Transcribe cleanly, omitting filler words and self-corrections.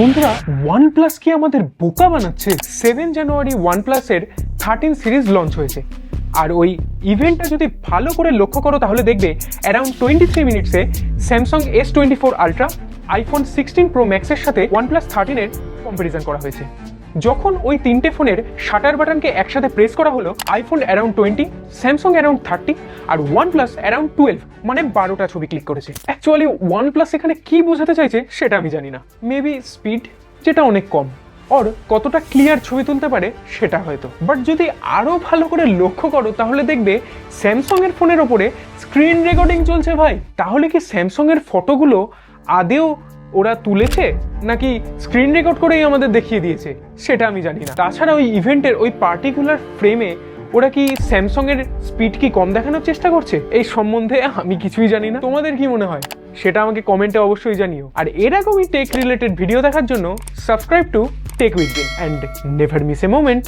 বন্ধুরা OnePlus কি আমাদের বোকা বানাচ্ছে? 7 জানুয়ারি OnePlus-এর 13 সিরিজ লঞ্চ হয়েছে। আর ওই ইভেন্টটা যদি ভালো করে লক্ষ্য করো তাহলে দেখবে অ্যারাউন্ড 23 মিনিটসে Samsung S24 ultra, iPhone 16 pro ম্যাক্সের সাথে OnePlus 13-এর কম্পারিজন করা হয়েছে। যখন ওই তিনটে ফোনের শাটার বাটনকে একসাথে প্রেস করা হলো, আইফোন অ্যারাউন্ড 20, স্যামসাং অ্যারাউন্ড 30 আর OnePlus অ্যারাউন্ড 12, মানে 12টা ছবি ক্লিক করেছে। অ্যাকচুয়ালি OnePlus এখানে কি বোঝাতে চাইছে সেটা আমি জানি না। মেবি স্পিড, যেটা অনেক কম, আর কতটা ক্লিয়ার ছবি তুলতে পারে সেটা হয়তো। বাট যদি আরও ভালো করে লক্ষ্য করো তাহলে দেখবে স্যামসাংয়ের ফোনের ওপরে স্ক্রিন রেকর্ডিং চলছে ভাই। তাহলে কি স্যামসাংয়ের ফটোগুলো আদেও ওরা তুলেছে নাকি স্ক্রিন রেকর্ড করেই আমাদের দেখিয়ে দিয়েছে সেটা আমি জানি না। তাছাড়া ওই ইভেন্টের ওই পার্টিকুলার ফ্রেমে ওরা কি স্যামসাংয়ের স্পিড কি কম দেখানোর চেষ্টা করছে? এই সম্বন্ধে আমি কিছুই জানি না। তোমাদের কি মনে হয় সেটা আমাকে কমেন্টে অবশ্যই জানিও। আর এরকমই টেক রিলেটেড ভিডিও দেখার জন্য subscribe to tech with bin and never miss a moment.